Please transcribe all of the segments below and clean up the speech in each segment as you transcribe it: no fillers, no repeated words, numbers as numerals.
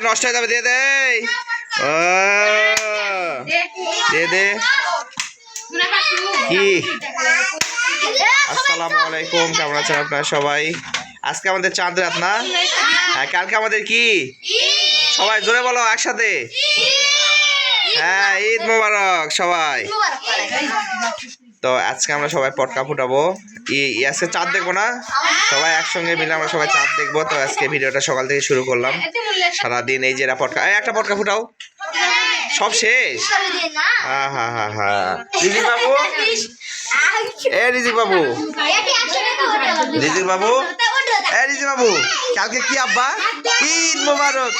নষ্ট হয়ে যাবে, দিয়ে দে। ও দে দে। কি আসসালামু আলাইকুম, কেমন আছেন আপনারা সবাই? আজকে আমাদের চাঁদ রাত না? হ্যাঁ, কালকে আমাদের কি? সবাই জোরে বলো একসাথে। হ্যাঁ, ঈদ মোবারক সবাই। তো আজকে আমরা সবাই পটকা ফুটাবো, আজকে চাঁদ দেখবো না, সবাই একসঙ্গে মিলে আমরা সবাই চাঁদ দেখবো। তো আজকে ভিডিওটা সকাল থেকে শুরু করলাম, সারাদিন এই যে পটকা, একটা পটকা ফুটাও, সব শেষ। হ্যাঁ হ্যাঁ হ্যাঁ হ্যাঁ, রিজিক বাবু, রিজিক বাবু, রিজিক বাবু, রিজিক বাবু, কালকে কি আব্বা? ঈদ মোবারক,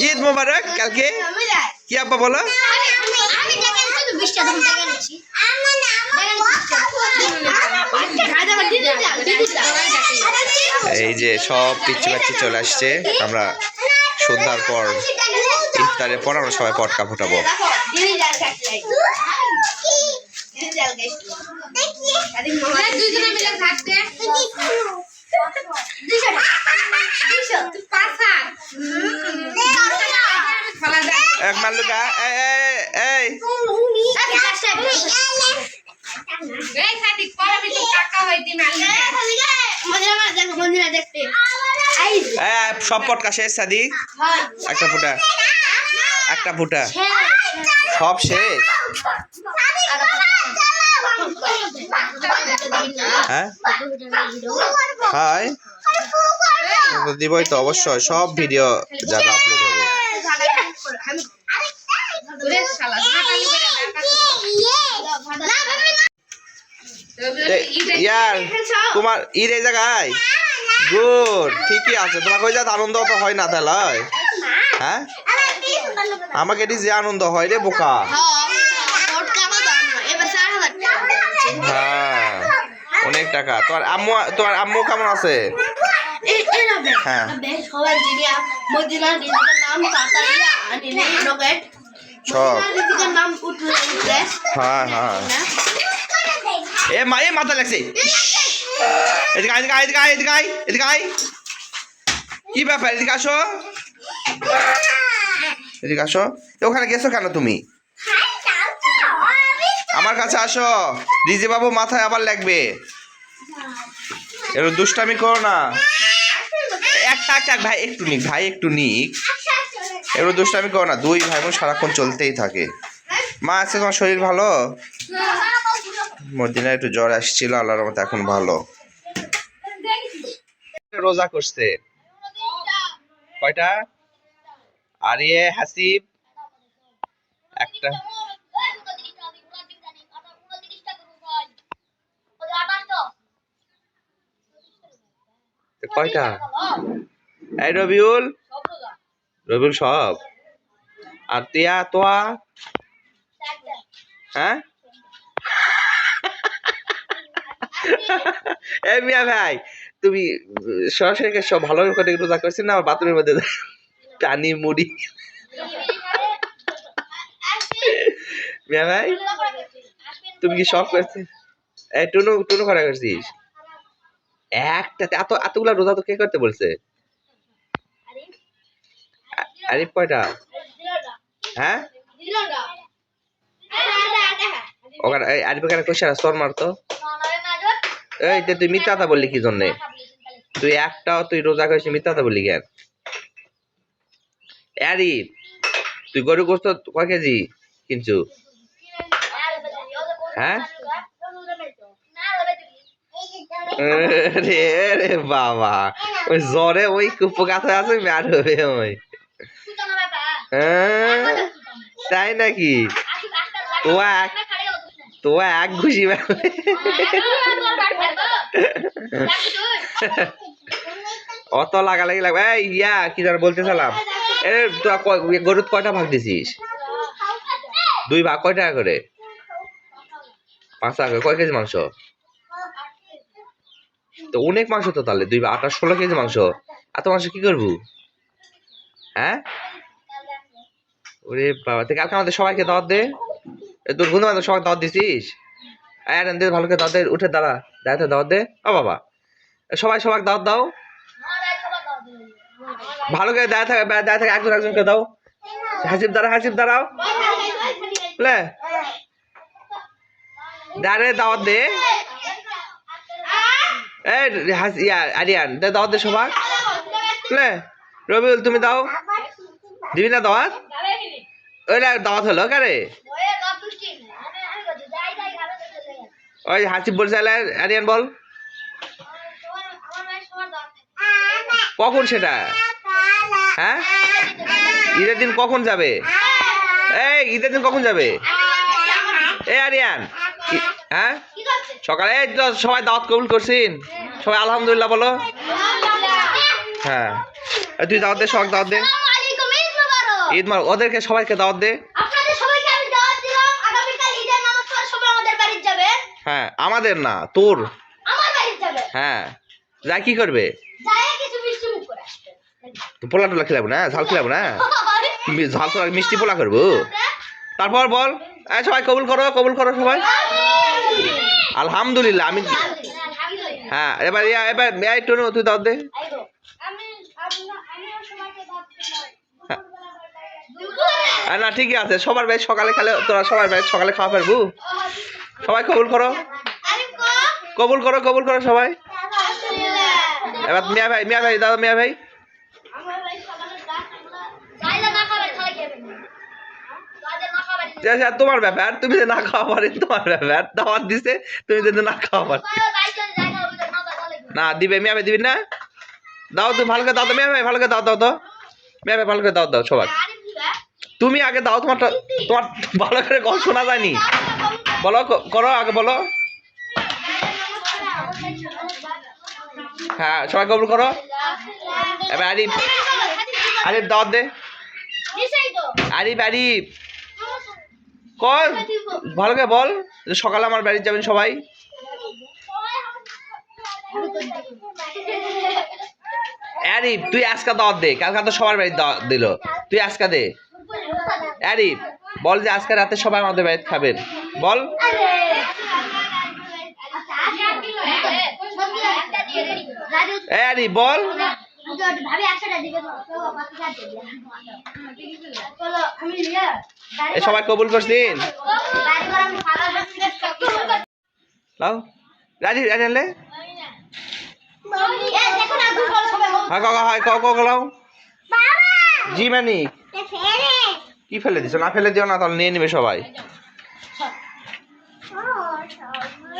ঈদ মোবারক। কালকে কি আব্বা বলো? এই যে সব পিচ্ছি পাচ্ছি চলে আসছে, আমরা সন্ধ্যার পর ইফতারের পর আমরা সবাই পটকা ফুটাবো। এক মাল্লুকা, সব পটকা শেষ সাদি, একটা ফুটা, একটা ফুটা, সব শেষ। হ্যাঁ দিবই তো অবশ্যই, সব ভিডিও যাবে আপলোড হবে। ইয়ার তোমার ঈদ এই জায়গায় গুড, ঠিকই আছে। তোমাকে ওই জায়গায় আনন্দ তো হয় না তাহলে? হ্যাঁ, আমাকে এটি যে আনন্দ হয় রে বোকা। হ্যাঁ, অনেক টাকা। তোমার আম্মু কেমন আছে? হ্যাঁ, সব হ্যাঁ হ্যাঁ। এ মাথা লাগছে, কি ব্যাপার? এদিকে আসো, এদিকে আসো। ওখানে গেছো কেন তুমি? আমার কাছে আসো। রিজি বাবু মাথায় আবার লাগবে, এর দুষ্টামি করো না। একটা ভাই একটু নিক, ভাই একটু নিক, এর দুষ্টামি করো না। দুই ভাই বোন সারাক্ষণ চলতেই থাকে। মা আছে, তোমার শরীর ভালো? মদিনায় একটু জ্বর আসছিল, আল্লাহর রহমতে এখন ভালো। রোজা করছে কয়টা? আরে হাসিব একটা, কয়টা? এই রবিউল, রবিউল সব। আর তিয়া তোয়া? হ্যাঁ, এ মিয়া ভাই, তুমি সরাসরি সব ভালো করে রোজা করছি না? বাথরুমের মধ্যে টানি মুড়ি। মিয়া ভাই, তুমি কি সব করছিস? এই টুনু টুনু করা করছিস? একটাতে এতগুলা রোজা তো কে করতে বলছে? আরিফ কয়টা? হ্যাঁ, ওখানে আরিফ এখানে কোশ্চেন স্তর মারতো। এই তুই মিথ্যা কথা বললি কি জন্যে? তুই একটাও তুই রোজা করেছিস, মিথ্যা কথা বললি কেন? আরিফ, তুই গরু গোস্ত কয় কেজি কিনছু? হ্যাঁ, রে বাবা, ওই জ্বরে ওই কুপকাত হয়ে আছে, ম্যাড হবে ওই। তাই নাকি? তোয়া এক ঘুষি অত লাগালাগি লাগবে। এই ইয়া কি যেন বলতে চালাম, গরুর কয়টা ভাগ দিছিস? 2 ভাগ, কয় টাকা করে? 5 টাকা। কয় কেজি মাংস? তো অনেক মাংস তো, তাহলে 2 ভাগ 18, 16 কেজি মাংস। এত মাংস কি করবো? হ্যাঁ, ওরে বাবা, কালকে আমাদের সবাইকে দাওয়াত দে। তোর বন্ধু বান্ধব সবাই দাওয়াত দিছিস? ভালো করে দাওয়াত দে, উঠে দাঁড়া, দাওয়াত দে। ও বাবা, সবাই দাওয়াত দাও। ভালো করে দাঁড়া থাকে একজন একজনকে দাও। হাসিব দাঁড়াও লে দাঁড়ে দাওয়াত দে। এই আরিয়ান দাওয়াত দে সবার লে। রবিউল তুমি দাও, দিবি না দাওয়াত? ওই দাওয়াত হলো কারে? ওই হাসিব বলছে আরিয়ান বল কখন সেটা? হ্যাঁ ঈদের দিন কখন যাবে? এই ঈদের দিন কখন যাবে? এই আরিয়ান হ্যাঁ সকালে সবাই দাওয়াত কবুল করছিন? সবাই আলহামদুলিল্লাহ বলো। হ্যাঁ তুই দাওয়াত দে, সবাই দাওয়াত দে। ঈদ মার ওদেরকে সবাইকে দাওয়াত দে। হ্যাঁ আমাদের না তোর। হ্যাঁ যা কি করবে? পোলা টোলা খেলাবো না, ঝাল খেলাবো না, ঝাল তো মিষ্টি পোলা করবো। তারপর বল সবাই কবুল করো সবাই আলহামদুলিল্লাহ। আমি হ্যাঁ এবার টনু তুই দাওয়াত দে। না ঠিকই আছে, সবার ভাই সকালে খেলে তোরা সবার ভাই সকালে খাওয়া পারবো। সবাই কবুল করো সবাই। এবার মিয়া ভাই দাদা মিয়া ভাই তোমার ব্যাপার, তুমি যে না খাওয়া পারি তোমার ব্যাপার। দাওয়াত দিছে তুমি যদি না খাওয়া পারি না দিবে। মিয়া ভাই দিবি না? দাও তুমি ভালো করে দাও তো মিয়া ভাই, ভালো করে দাও তো মিয়া ভাই, ভালো করে দাও সবাই। তুমি আগে দাও, তোমার ভালো করে গল্প শোনা যায়নি। বলো করো আগে বলো। হ্যাঁ সবাই কবুল করো। এবার আরিফ দাওয়াত দে। আরিফ কর ভালো করে বল সকালে আমার বাড়ি যাবেন সবাই। আরিফ তুই আজকে দাওয়াত দে, কালকে তো সবার বাড়ি দাওয়াত দিল, তুই আজকে দে। আরিফ বল যে আজকে রাতে সবাই আমাদের বাড়িতে খাবেন বল। আরিফ বল। সবাই কবুল করছিন? রাজি আনলে জি মানি কি ফেলে দিছো? না ফেলে দিও না, তাহলে নিয়ে নিবে সবাই।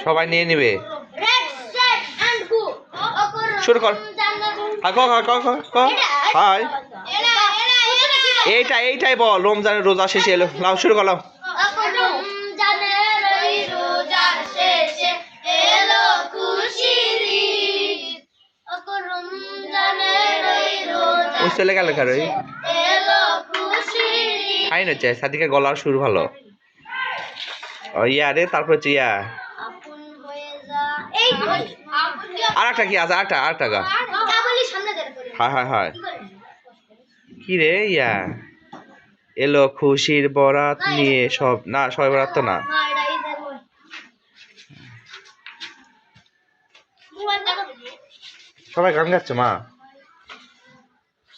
সবাই নিয়ে নিবে। শুরু কর। হাই এইটাই বল। রমজানের রোজা শেষে এলো। লাও শুরু করলাম। চলে গেল কারো খাই না চাই সাদিকে গলার সুর ভালো। ইয়া রে তারপর হচ্ছে ইয়া আর একটা কি আছে? আট টাকা। হয় কি রে ইয়া এলো খুশির বরাত নিয়ে সব না, সবাই বরাত তো না। সবাই গান গাচ্ছে মা।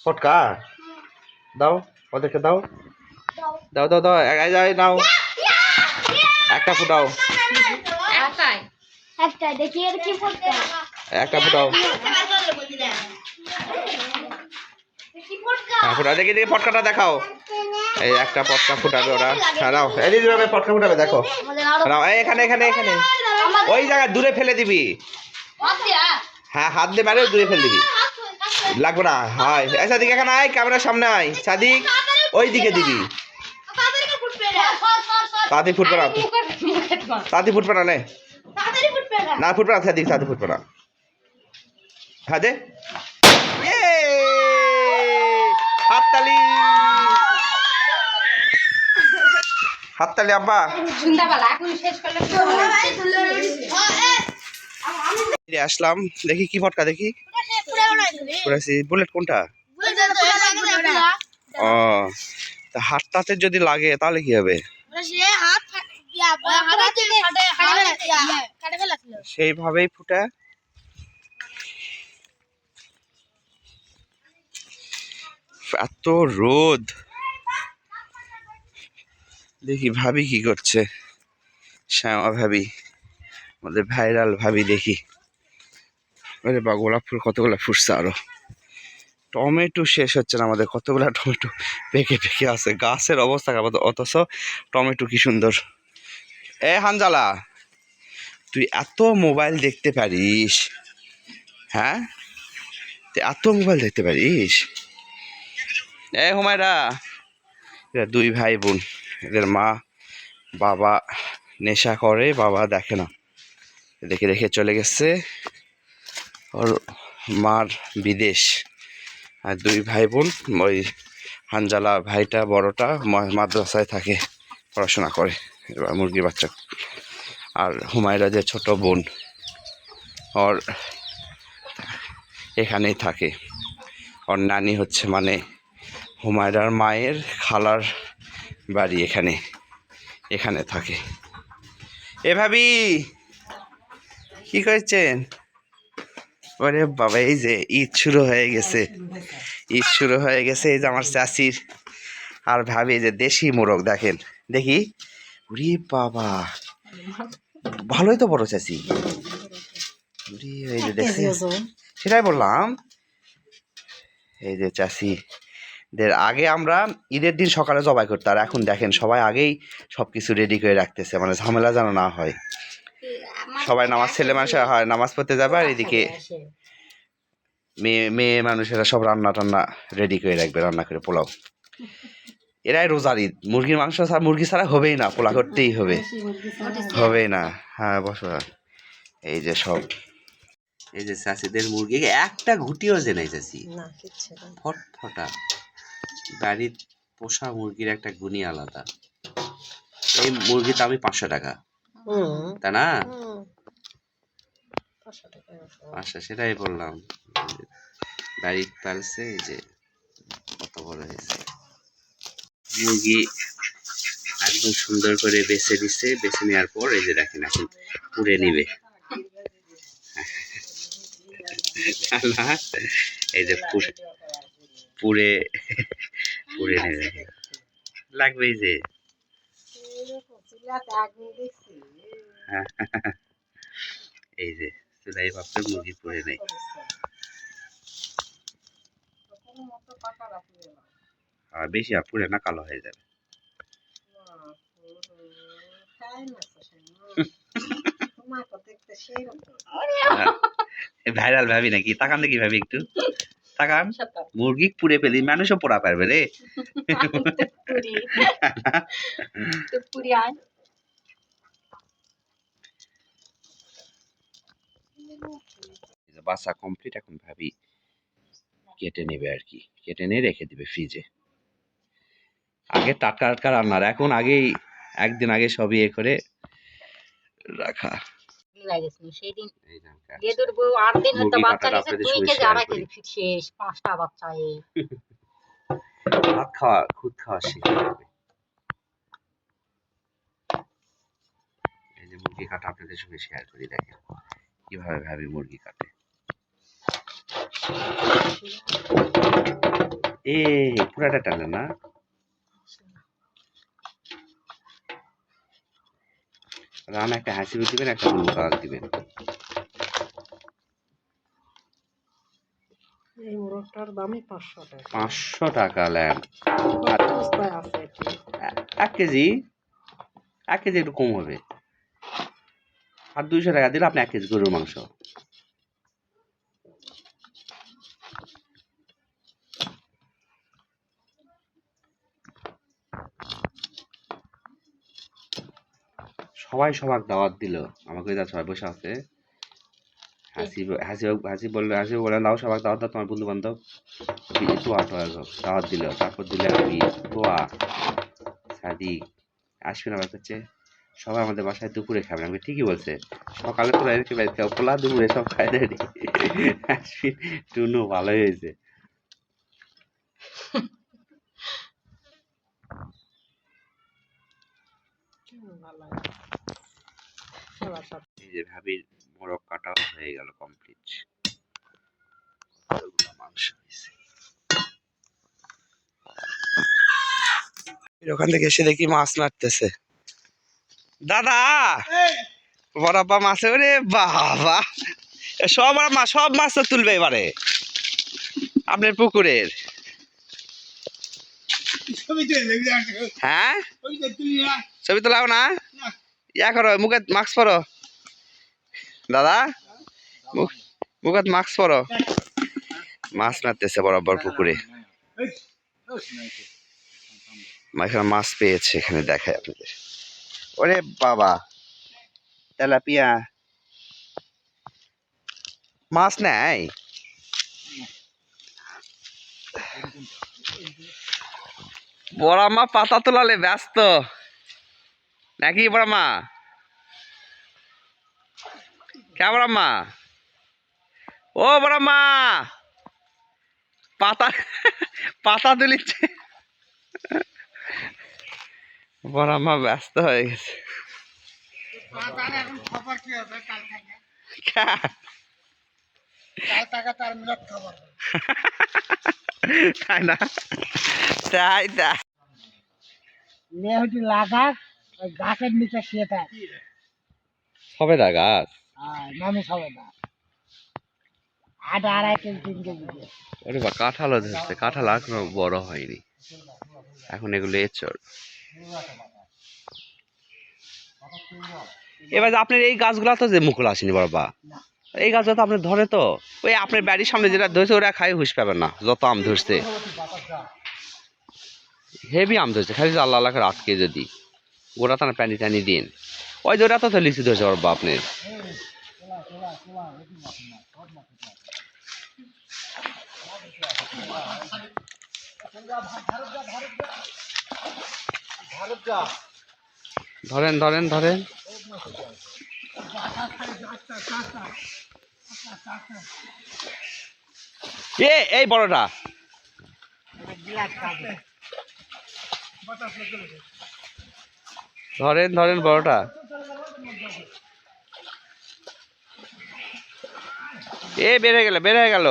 ফটকা দাও ওদেরকে দাও নাও একটা ফুটাও। একটা ফুটাও। দেখি পটকাটা দেখাও। এই একটা পটকা ফুটাবে ওরা। দাও এই পটকা ফুটাবে দেখো। এখানে ওই জায়গায় দূরে ফেলে দিবি। হ্যাঁ হাত দিয়ে মারে দূরে ফেলে দিবি, লাগবে না। হয় সাদিক এখানে আয়, ক্যামেরার সামনে আয় সাদিক, ওই দিকে দিবি। তাড়াতাড়ি ফুটবে না, ফুটবে না না ফুটবে না সাদিক, তাড়াতাড়ি ফুটবে না। হ্যাঁ দে হাততালি আব্বা। আসলাম দেখি কি ফটকা দেখি। বুলেট কোনটা? ও হাতটাতে যদি লাগে তাহলে কি হবে? সেইভাবেই ফুটে। এত রোদ। দেখি ভাবি কি করছে, শ্যামা ভাবি, আমাদের ভাইরাল ভাবি। দেখি আরে বা গোলাপ ফুল কতগুলো ফুটছে আরো। টমেটো শেষ হচ্ছে না আমাদের, কতগুলো টমেটো পেকে পেকে আছে। গাছের অবস্থা খারাপ, অথচ টমেটো কি সুন্দর। এ হানজালা, তুই এত মোবাইল দেখতে পারিস? হ্যাঁ, তুই এত মোবাইল দেখতে পারিস? এ হুমায়রা, এরা দুই ভাই বোন, এদের মা বাবা নেশা করে, বাবা দেখে না, দেখে রেখে চলে গেছে ওর মার বিদেশ। আর দুই ভাই বোন, ওই হানজালা ভাইটা বড়টা মাদ্রাসায় থাকে, পড়াশোনা করে, এবার মুরগির বাচ্চা। আর হুমায়রা যে ছোট বোন, ওর এখানেই থাকে। ওর নানি হচ্ছে মানে হুমায়রার মায়ের খালার বাড়ি এখানে, এখানে থাকে। এ ভাবি কি করছেন? ওরে বাবা, এই যে ঈদ শুরু হয়ে গেছে, ঈদ শুরু হয়ে গেছে। এই যে আমার চাচির আর ভাবি যে দেশি মোরগ দেখেন, দেখি। ওরে বাবা, ভালোই তো বড় চাচি। এই যে দেখছেন, সেটাই বললাম। এই যে চাচিদের আগে আমরা ঈদের দিন সকালে জবাই করতাম, আর এখন দেখেন সবাই আগেই সবকিছু রেডি করে রাখতেছে, মানে ঝামেলা যেন না হয়। সবাই নামাজ, ছেলে মানুষেরা হয় নামাজ পড়তে যাবে, আর এদিকে মেয়ে মেয়ে মানুষেরা সব রান্না টান্না রেডি করে রাখবে, রান্না করে পোলাও। এরাই রোজার ঈদ, মুরগির মাংস ছাড়া, মুরগি ছাড়া হবেই না, পোলা করতেই হবে, হবেই না। হ্যাঁ বসো। এই যে সব, এই যে চাষিদের মুরগি একটা ঘুটিও যে নাই চাষি, ফটফটা। বাড়ির পোষা মুরগির একটা গুণই আলাদা। এই মুরগির দামই 500 টাকা, তা না? আচ্ছা, সেটাই বললাম। বাড়ির পালছে, এই যে কত বড় হয়েছে মুরগি, একদম সুন্দর করে বেছে দিচ্ছে। বেছে নেওয়ার পর এই যে দেখেন এখন পুড়ে নিবে। এই যে পুড়ে পুড়ে নেবে, লাগবে এই যে। এই যে চুলাই ভাবতে মুরগি পুড়ে নেই। আর বেশি পুড়ে না, কালো হয়ে যাবে। ভাইরাল ভাবি নাকি? তাকান দেখি ভাবি, একটু তাকান। মুরগি পুড়ে ফেলি, মানুষও পোড়া পারবে রে। বাসা কমপ্লিট, এখন ভাবি কেটে নেবে আর কি, কেটে নিয়ে রেখে দিবে ফ্রিজে। আগে টাটকা টাটকা রান্নার, এখন আগেই একদিন আগে সবই এ করে রাখা। ভাত খাওয়া, খুদ খাওয়া শিখতে হবে। এই যে মুরগি কাটা আপনাদের সঙ্গে শেয়ার করি, দেখেন কিভাবে ভাবি মুরগি কাটে। এ পুরাটা টানে না, রান্না একটা হাসি দিবেন, একটা মুরগি দিবেন। এই মোরগটার দামই 500 টাকা। 500 টাকা ল্যাম্প, 1 কেজি, 1 কেজি একটু কম হবে। আর 200 টাকা দিলে আপনি 1 কেজি গরুর মাংস। সবাই সবার দাওয়াত দিল, আমাকে যা সবাই বসে আছে। হাসি বললে, হাসি বলে দাও সবাই দাওয়াত দাও, তোমার বন্ধু বান্ধব দাওয়াত দিল। তারপর দিলে আমি, তোয়া, সাদিক, আসবেন। আমার কাছে সবাই আমাদের বাসায় দুপুরে খাবেন। আমি ঠিকই বলছে, সকালে তো রেখে বাইতে পোলা, দুপুরে সব খাই দেয়। আসবিন, টুনু ভালোই হয়েছে। এই যে ভাবির মোরগ কাটা হয়ে গেল কমপ্লিট, মাংস হয়েছে। ওখান থেকে এসে দেখি মাছ মারতেছে দাদা বড়াপা মাছে ওরে বাবা সব মাছ তো তুলবে এবারে আপনার পুকুরের হ্যাঁ ছবি তোলাও না ইয়া করো মুখে মাস্ক পরো দাদা মুখে মাস্ক পরো মাছ মারতেছে বরাবর পুকুরে এখানে মাছ পেয়েছে এখানে দেখায় আপনাদের ওরে বাবা তেলাপিয়া মাছ নাই বড়ামা পাতা তোলালে ব্যস্ত নাকি বড়ামা কে বড়ামা ও বড়ামা পাতা পাতা তুলিচ্ছে বড়ামা ব্যস্ত হয়ে গেছে তাই না তাই তাই লাগাক ওই গাছের নিচে শুয়ে থাক সবেদা গাছ নামে সবাই না 2.5 কেজি 3 কেজি ওরে বা কাঁঠালও ধরছে কাঁঠাল এখনো বড় হয়নি এখন এগুলো এঁচড় এবার আপনার এই গাছগুলা তো যে মুকুল আসেনি বাবা এই গাছটা তো আপনার ধরে তো ওই আপনার বাড়ির সামনে যেটা ধরছে ওরা খাই হুঁশ পাবেন না যত আম ধরছে হেভি আম ধরছে খালি আল্লাহ আল্লাহ করে আটকে যদি গোটা টানা প্যানি টানি দিন ওই যে ওটা তো লিচু ধরছে বাবা আপনার ধরেন ধরেন ধরেন এই বড়টা ধরেন ধরেন বড়টা বেড়ে গেল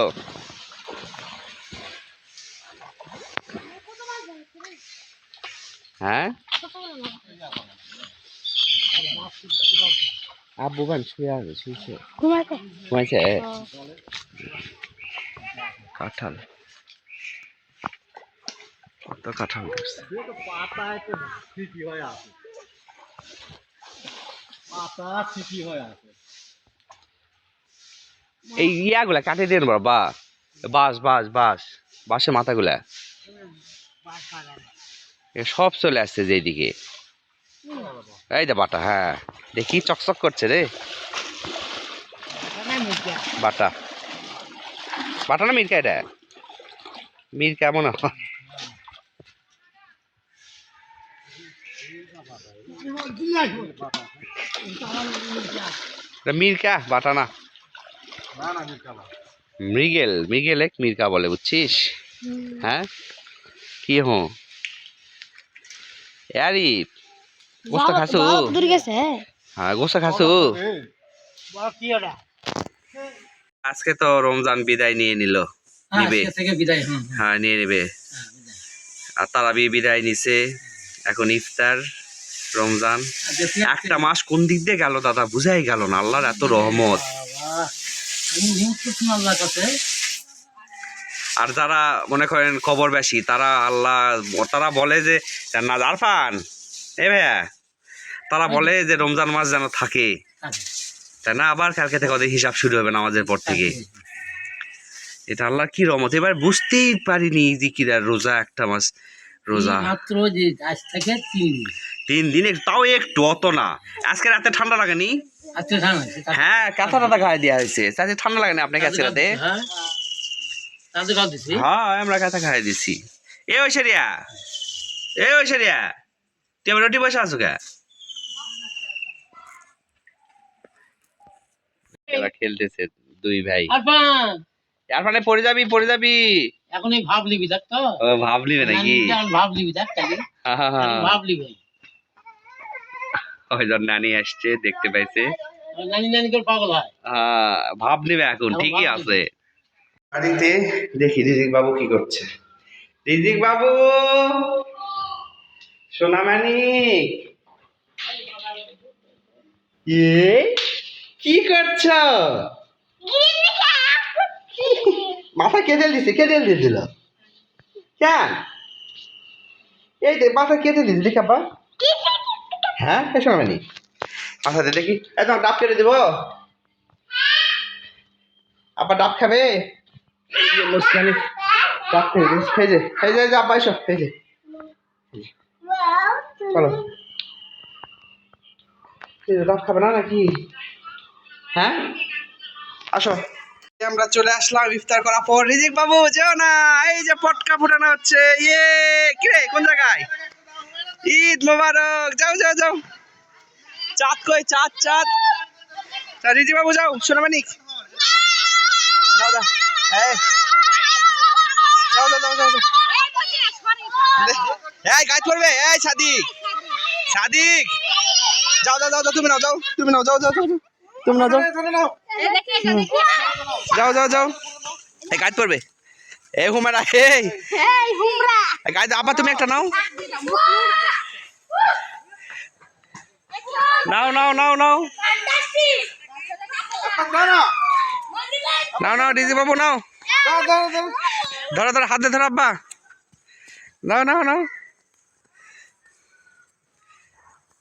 হ্যাঁ আব্বু বান শুয়ে আছে শুয়েছে ঘুমাইছে কাঁঠাল কত কাঁঠাল ধরছে এই ইয়াগুলা কাটে দেন বাবা বাঁশের মাথাগুলা সব চলে আসছে যেদিকে এই দে বাটা হ্যাঁ দেখি চকচক করছে রে বাটা না মিরকা এটা মিরকা মনে হয় মিরকা বাটা না মৃগেল এক মিরকা বলে বুঝছিস হ্যাঁ কি হো यारी গোস্ত খাসু দূর গেছে হ্যাঁ গোস্ত খাসু আজকে তো রমজান বিদায় নিয়ে নিল নিবে হ্যাঁ নিয়ে নেবে আর তারাবি বিদায় নিছে এখন ইফতার রমজান একটা মাস কোন দিক দিয়ে গেল দাদা বুঝাই গেল না আল্লাহর এত রহমত আর যারা মনে করেন খবর বেশি তারা বলে যে না আরফান এ ভাইয়া তারা বলে যে রমজান মাস যেন থাকে তাই না আবার কালকে থেকে ওদের হিসাব শুরু হবে নামাজের পর থেকে এটা আল্লাহ কি রহমত এবার বুঝতেই পারিনি যে কি রোজা একটা মাস রোজা মাত্র যে আজ থেকে 3 দিন তাও একটু অত না আজকে রাতে ঠান্ডা লাগেনি হ্যাঁ কাঁথা টাথা গায়ে দেওয়া হয়েছে আজকে ঠান্ডা লাগেনি আপনার কাছে রাতে হ্যাঁ আমরা কাঁথা খাই দিছি এ ঐশ্বরিয়া তুই আমার রুটি বসে আছো কে খেলতেছে দুই ভাই আরফানে পড়ে যাবি এখনই ভাবলিবি দেখ তো ভাবলিবে নাকি ভাবলিবি দেখ তাহলে ভাবলিবি ওইজন নানি আসছে দেখতে পাইছে নানি করে পাগল হয় ভাব নিবে এখন ঠিকই আছে বাড়িতে দেখি রিজিক বাবু কি করছে রিজিক বাবু সোনামানি কি করছ? মাথা কে তেল দিছে? কে তেল দিয়েছিল? কেন এই দে মাথা কে তেল দিয়েছিল কাপা? হ্যাঁ সোনামানি মাথা দে দেখি। তোমার ডাব কেটে দিব? আপা ডাব খাবে? মুস্কানি ডাব খেয়ে দিস। এই যে আব্বা এসো। এই যে চলো ডাব খাবে না নাকি? হ্যাঁ আসো। আমরা চলে আসলাম ইফতার করার পর। রিজিক বাবু যাও না, এই যে পটকা ফুটানো হচ্ছে। ইয়ে কিরে কোন জায়গায়? ঈদ মোবারক। যাও যাও যাও। চাঁদ কই? চাঁদ চাঁদ। রিজিক বাবু যাও। সোনামানিক যাও যাও। এই যাও যাও যাও যাও যাও। এই গাইড করবে। এই সাদিক সাদিক যাও যাও যাও যাও। তুমি নাও যাও। তুমি নাও যাও যাও যাও। তুমি নাও যাও। যাও যাও যাও। এই গাইড করবে। এই হুমারা এই গাইড আবার তুমি একটা নাও। নাও নাও নাও নাও নাও নাও রিজি বাবু নাও। ধরো ধরো হাতে ধরো আব্বা। নাও নাও নাও।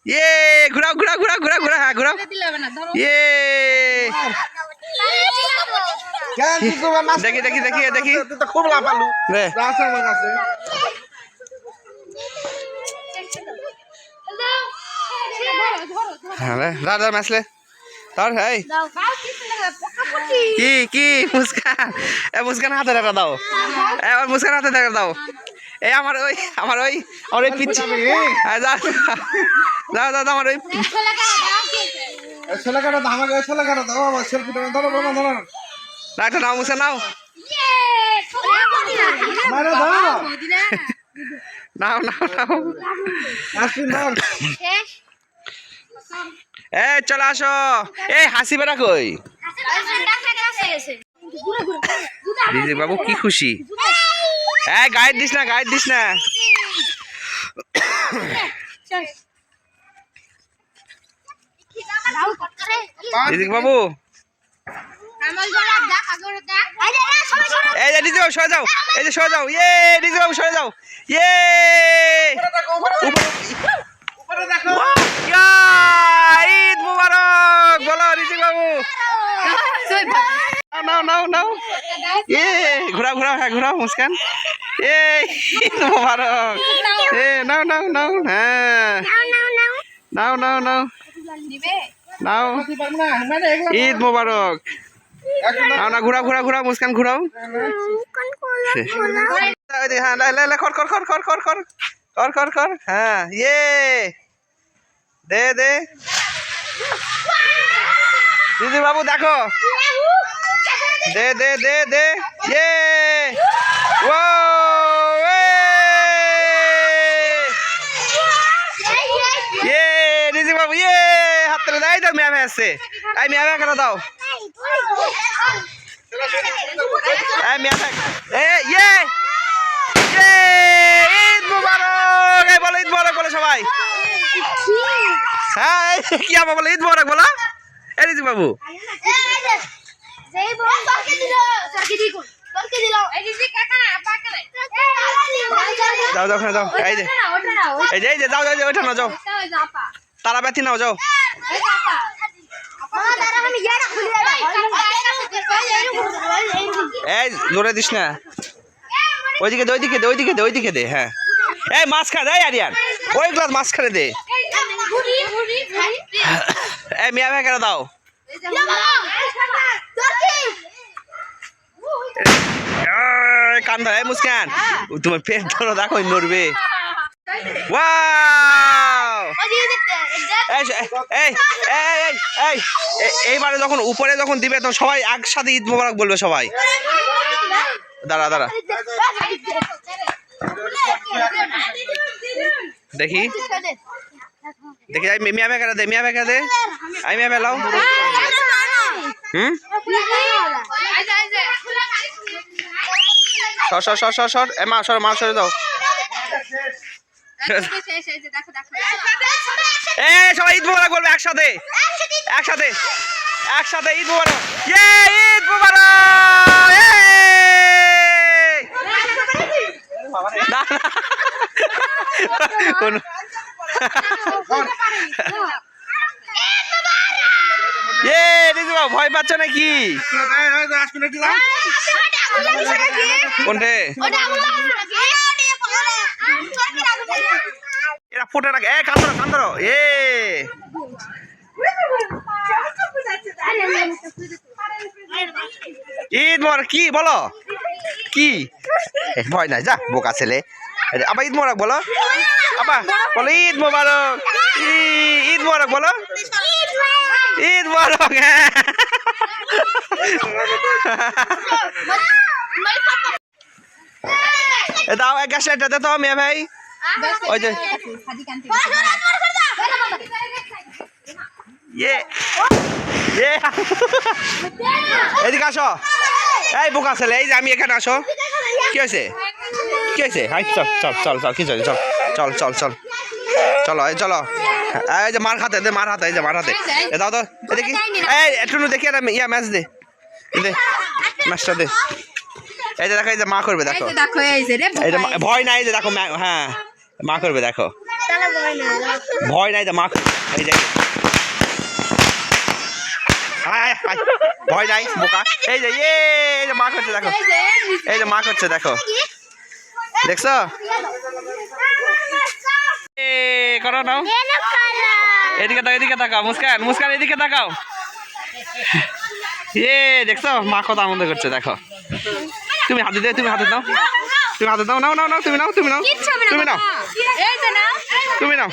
ইয়ে ঘুরাও ঘুরাও ঘুরাও ঘুরাও ঘুরাও। হ্যাঁ ঘুরাও। ইয়ে দেখি দেখি দেখি দেখি খুব লাভ আলু। হ্যাঁ দাদা মাসলে ধর। এই কি কি মুস্কান? মুস্কান হাতে দেখা দাও। মুস্কান হাতে দেখা দাও। এই আমার ওই আমার ওই পিচ্ছি। যাও যাও যাও আমার ওই একটা নাও মুস্কান নাও। নাও নাও নাও। এই চলে আসো। এই হাসি বেড়া কই? রিজিক বাবু কি খুশি। এই গাইড দিস না গাইড দিস না। রিজিক বাবু এই যে রিজিক বাবু সরে যাও। এই যে সরে যাও। ইয়ে রিজিক বাবু সরে যাও। ইয়ে ঈদ মুবারক বলো রিজিক বাবু। নাও নাও নাও। এ ঘোরাও ঘোরাও। হ্যাঁ ঘোরাও মুস্কান। এ ঈদ মুবারক। এ নাও নাও নাও। হ্যাঁ নাও নাও নাও নাও। ঈদ মুবারক। নাও না ঘোরাও ঘোরাও ঘোরাও মুস্কান ঘোরাও। হ্যাঁ লে কর কর কর কর কর কর কর কর কর। হ্যাঁ ইয়ে দে দে দিদি বাবু দেখো। দে দে দে দে। ইয়ে ও ইয়ে রিজিক বাবু ইয়ে হাত তুলে দাও। এই তো মিয়া ভাই আসছে। এই মিয়া ভাই কেন দাও? এই মিয়া ভাই ইয়ে ইয়ে ঈদ মুবারক। এই বলো ঈদ মুবারক বলো সবাই। হ্যাঁ কি আবার বলে ঈদ মুবারক বলো। এই রিজিক বাবু যাও যাও যাও। এই যে এই যে এই যে যাও যাও ওইটা নাও যাও। তারা ব্যথি নাও যাও। এই জোরে দিস না। ওইদিকে দে ওইদিকে দে ওইদিকে দে ওইদিকে দে। হ্যাঁ এই মাছ খা দেয় আরিয়ান। ওই গ্লাস মাছ খানে দে। এই মিয়া ভাই কেন দাও? কান ধর। এই মুস্কান তোমার পেট ধরো দেখো নড়বে। এইবারে যখন উপরে যখন দিবে তখন সবাই একসাথে ঈদ মোবারক বলবে সবাই। দাঁড়া দাঁড়া দেখি দেখি। মিয়া বেকা দে মিয়া বেকা দে। আমি মিয়া বেলাও। সর সর সর সর সর। এ মা সর মা সরে যাও। এ সবাই ঈদ মোবারক বলবে একসাথে একসাথে একসাথে ঈদ মোবারক ঈদ মোবারক ভয় পাচ্ছ নাকি কোনটে এরা ফুটে রাখে কান্দর কান্দর ঈদ মোবারক কি বলো কি ভয় নাই যা বোকা ছেলে আবার ঈদ মোবারক বলো আবার বলো ঈদ মোবারক ঈদ মোবারক বলো ঈদ মোবারক দাও এক গ্যাস এটা দাও মেয়ে ভাই ওই যে এদিকে আসো এই বোকা ছেলে এই যে আমি এখানে আসো কি হয়েছে কি হয়েছে হাই চল চল চল চল কি চল চল চল চল চলো এই চলো এই যে মার খাতে দে মার হাতে এই যে মার হাতে দাও তো দেখি এই একটু দেখি ইয়া ম্যাচ দে দে ম্যাচটা দে এই যে দেখো এই যে মা করবে দেখো এই যে ভয় নাই যে দেখো হ্যাঁ মা করবে দেখো ভয় নাই যে মা এই যে ভয় নাই বোকা এই যে এই যে মা করছে দেখো এই যে মা করছে দেখো দেখছো করো নাও এদিকে তাকাও মুস্কান মুস্কান এদিকে তাকাও দেখছো মা কত আনন্দ করছে দেখো তুমি হাতে দাও তুমি হাতে দাও তুমি হাতে দাও নাও নাও নাও তুমি নাও তুমি নাও তুমি নাও তুমি নাও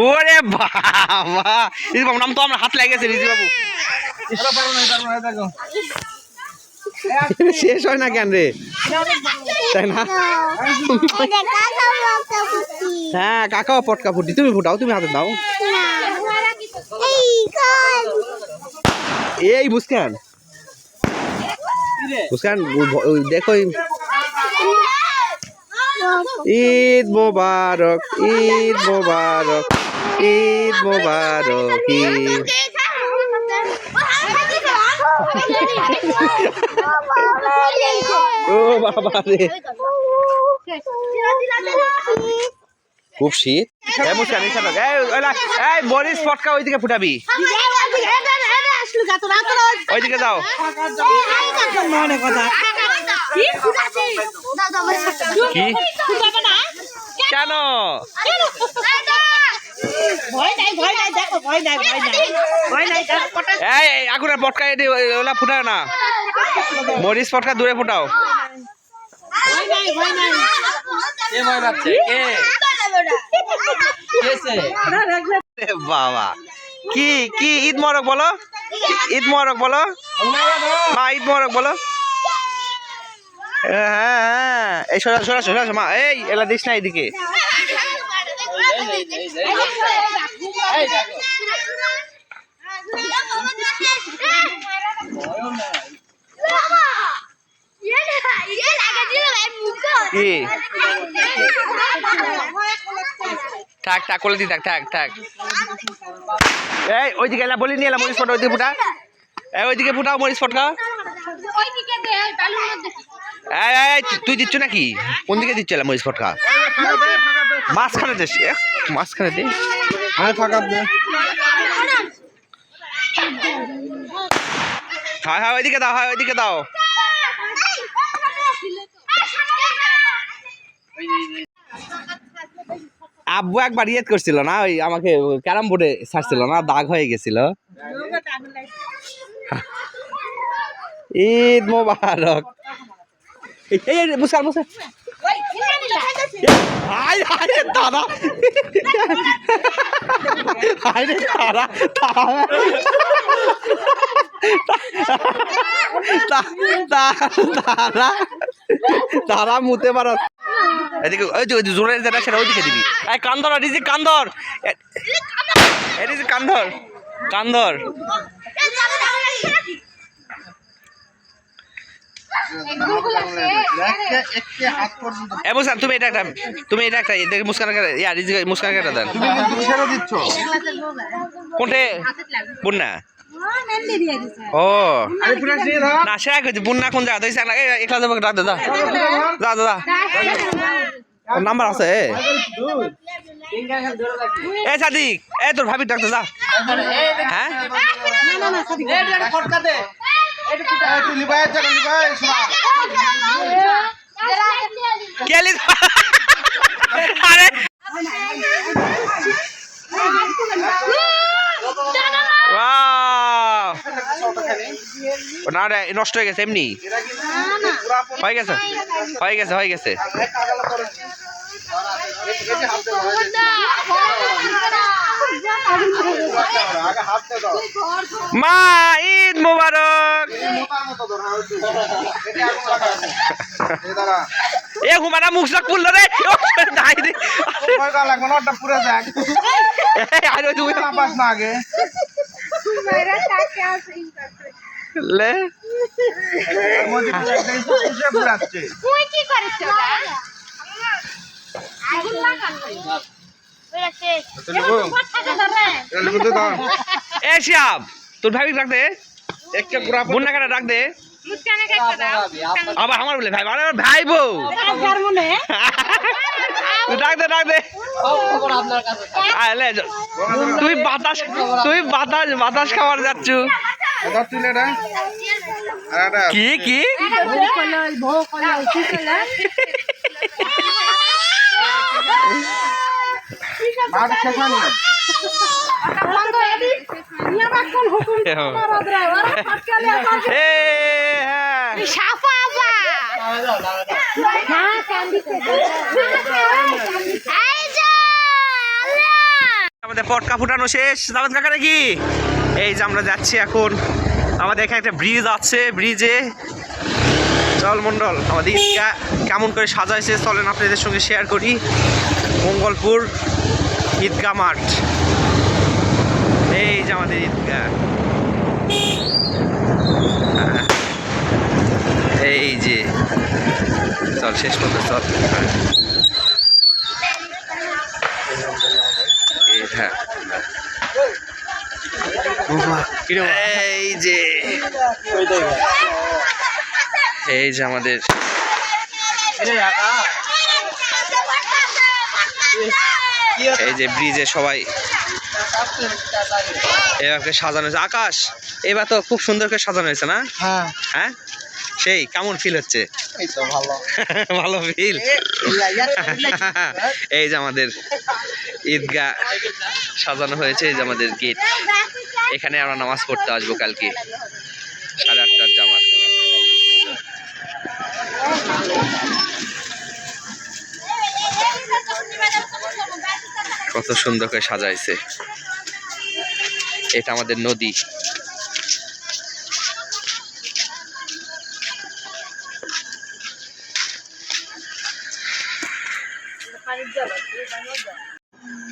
ওরে বাবা রিজু বাবু নাম তো আমার হাত লেগেছে রিজু বাবু শেষ হয় না কেন রে তাই না হ্যাঁ কাকাও পটকা ফুটি তুমি ফুটাও তুমি হাতে দাও এই মুস্কান মুস্কান দেখো ঈদ মোবারক ঈদ মোবারক ঈদ মোবারক ঈদ ও বাবা রে খুব শীত মরিচ পটকা ওইদিকে ফুটাবি ওইদিকে যাও কি কেন আগুনের পটকা ওলা ফুটাও না মরিচ পটকা দূরে ফুটাও বাবা কি কি ঈদ মোবারক বলো ঈদ মোবারক বলো মা ঈদ মোবারক বলো হ্যাঁ এই সরা সরা সরা মা এই এলা দিস না এদিকে থাক থাক করে দি থাক থাক থাক এই ওইদিকে এলা বলি নিয়ে এলা মরিচ ফটকা ওইদিকে ফুটা ওইদিকে ফুটাও মরিচ ফটকা তুই দিচ্ছ নাকি কোন দিকে দিচ্ছ এলা মরিচ ফটকা মাঝখানে দিস মাঝখানে দে হ্যাঁ হ্যাঁ ওইদিকে দাও হ্যাঁ ওইদিকে দাও আব্বু একবার ইয়ে করছিল না ওই আমাকে ক্যারাম বোর্ডে ছাড়ছিল না দাগ হয়ে গেছিল ঈদ মোবারক মুসার মুসার হাই হাই দাদা হাই রে দাদা দাদা দাদা মুতে পারো এদিকে ওই যে জোরে যেটা সেটা ওইদিকে দিবি এই কান্দর রিজিক কান্দর রিজিক কান্দর কান্দর মুস্কান তুমি এটা একটা মুস্কান একটা দেন কোনটে বুন্না ও না সে বুন্না কোন জায়গা দিয়েছে একলা যাবো রাখ দে যা নাম্বার আছে এ সাদিক এ তোর ভাবি ডাকতে যা হ্যাঁ কেলি আরে না রে নষ্ট হয়ে গেছে এমনি হয়ে গেছে মা ঈদ মোবারক এ হুমারা মুখটা খুললো রে লে এ শিয়াব তোর ভাবি রাখ দে বুন্না কাটা রাখ দে আবার আমার বলে ভাই ভাই বউ ডাক দে তুই বাতাস খাবার যাচ্ছ কি আমাদের পটকা ফুটানো শেষ জাভেদ কাকা নাকি এই যে আমরা যাচ্ছি এখন আমাদের এখানে একটা ব্রিজ আছে ব্রিজে চল মন্ডল আমাদের ঈদগা কেমন করে সাজাইছে চলেন আপনাদের সঙ্গে শেয়ার করি মঙ্গলপুর ঈদগাহ মাঠ এই যে আমাদের ঈদগাহ এই যে চল শেষ করতে চল হ্যাঁ এই যে আমাদের এই যে ব্রিজে সবাই এবার সাজানো হয়েছে আকাশ এবার তো খুব সুন্দর করে সাজানো হয়েছে না হ্যাঁ সেই কেমন ফিল হচ্ছে ভালো ফিল এই যে আমাদের ঈদগাহ সাজানো হয়েছে এই যে আমাদের গেট এখানে আমরা নামাজ পড়তে আসবো কালকে 8:30টার জামাত কত সুন্দর করে সাজাইছে এটা আমাদের নদী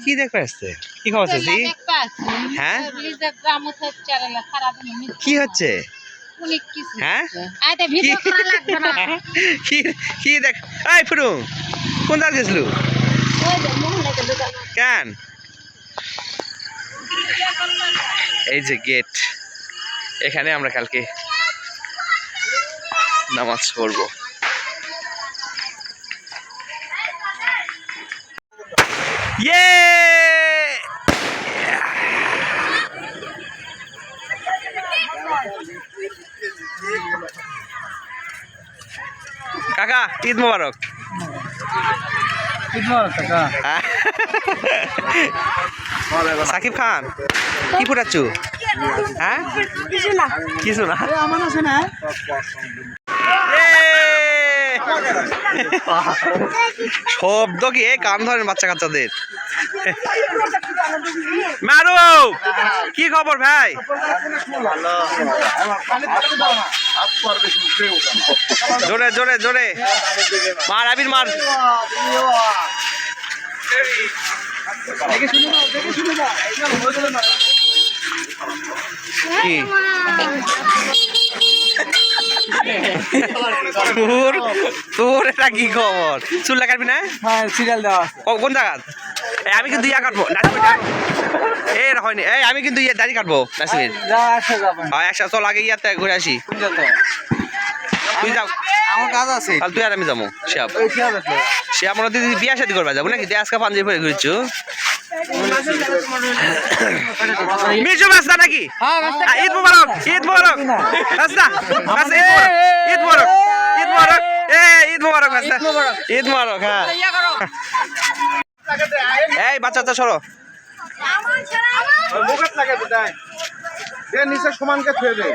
কি দেখতে আসছে কি খবর আছে হ্যাঁ কি হচ্ছে হ্যাঁ কি দেখ এই ফুরু কোন দাঁড় গেছিল কেন এই যে গেট এখানে আমরা কালকে নামাজ পড়বো কাকা ঈদ মোবারক সাকিব খান কি ফুটাচ্ছ হ্যাঁ কিছু না শব্দ কি কান ধরেন বাচ্চা কাচ্চাদের মারু কি খবর ভাই জোরে জোরে জোরে মার আবির মার কি তোর তোর এটা কি খবর? চুল লাগাবি না? হ্যাঁ সিরিয়াল দেওয়া আছে। কোন জায়গা? আমি কিন্তু ইয়া কাটবো এ হয়নি। এই আমি কিন্তু ইয়ে দাড়ি কাটবো নাসির। যা আসে যাবেন। একসাথে চল আগে ইয়াতে ঘুরে আসি। তুই যাও, আমার কাজ আছে। তাহলে তুই আর আমি যাবো। শিয়াব ওই সিরিয়াল আছে। শিয়াব মনে হয় বিয়া শাদি করবা যাবো নাকি? আজকে পাঞ্জাবি পরে ঘুরছো মিশু বাস্তা নাকি? ঈদ মুবারক, ঈদ মুবারক বাস্তা, বাস্তা ঈদ মুবারক, ঈদ মুবারক, ঈদ মুবারক বাস্তা, ঈদ মুবারক। হ্যাঁ এই বাচ্চা সরো। নিচে সমানকে ছুঁয়ে দে।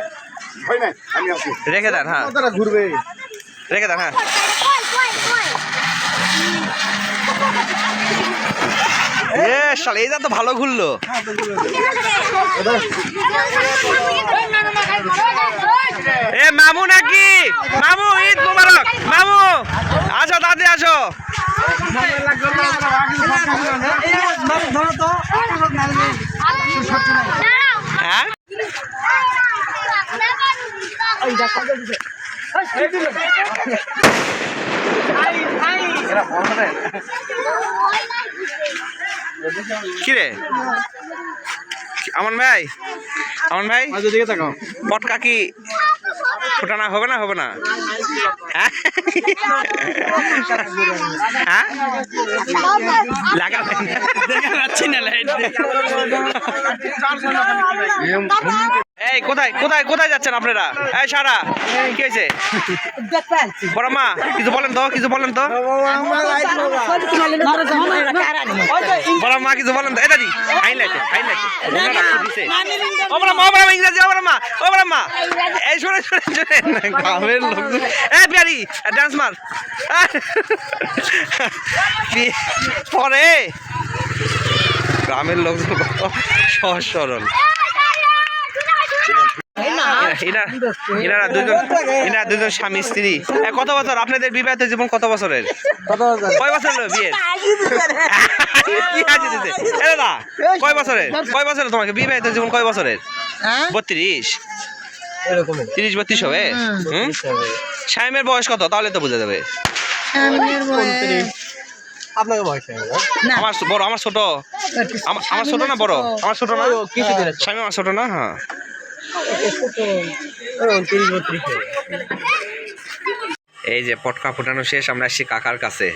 হয় না আমি আছি। রেখে দেন। হ্যাঁ তারা ঘুরবে। রেখে দেন। হ্যাঁ শালা এই যা তো ভালো ঘুরলো। এ মামু নাকি? মামু ঈদ মুবারক। মামু আসো, দাদি আসো। হ্যাঁ কিরে আমন ভাই, আমন ভাই দিকে তাকাও। পটকা কি ফুটানা হবে না? হবে না? হ্যাঁ হ্যাঁ লাগাবেন দেখা যাচ্ছে না লাইট। এই কোথায় কোথায় কোথায় যাচ্ছেন আপনারা? এই সারা কি হয়েছে? বড় মা কিছু বলেন তো, কিছু বলেন তো। বড় মা কিছু বলেন তো। এটা দি হাইলাইট হাইলাইট ও বড় মা, ও বড় মা ইংরেজি, ও বড় মা, ও বড় মা। এই শুনে শুনে শুনে গ্রামের লোক। এই বিয়ারি ডান্স মার পরে গ্রামের লোক কত সহজ সরল। এনারা দুজন স্বামী স্ত্রী। কত বছর আপনাদের বিবাহিত জীবন? কত বছরের? কয় বছর হলো বিয়ের? কি আছে দিতে? এ দাদা কয় বছরের? কয় বছরের তোমাকে বিবাহিত জীবন? কয় বছরের? 32 30 32 হবে। স্বামীর বয়স কত? তাহলে তো বোঝা যাবে। আপনাকে বয়স আমার বড়, আমার ছোট। আমার ছোট না বড়? আমার ছোট না? স্বামী আমার ছোট না? হ্যাঁ এই যে পটকা ফুটানো শেষ, আমরা আসছি কাকার কাছে।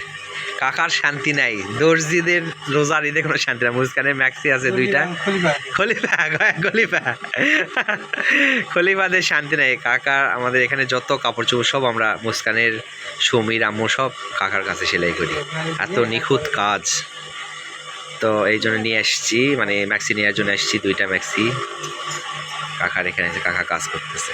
কাকার শান্তি নাই, দর্জিদের রোজার ঈদে কোনো শান্তি নাই। মুস্কানের ম্যাক্সি আছে দুইটা, খলিফাদের শান্তি নাই। কাকার আমাদের এখানে যত কাপড় চোপড় সব আমরা মুস্কানের সমীর আম্মু সব কাকার কাছে সেলাই করি। এত নিখুঁত কাজ, তো এই জন্য নিয়ে আসছি, মানে ম্যাক্সি নেওয়ার জন্য আসছি। দুইটা ম্যাক্সি কাকার এখানে, কাকা কাজ করতেছে।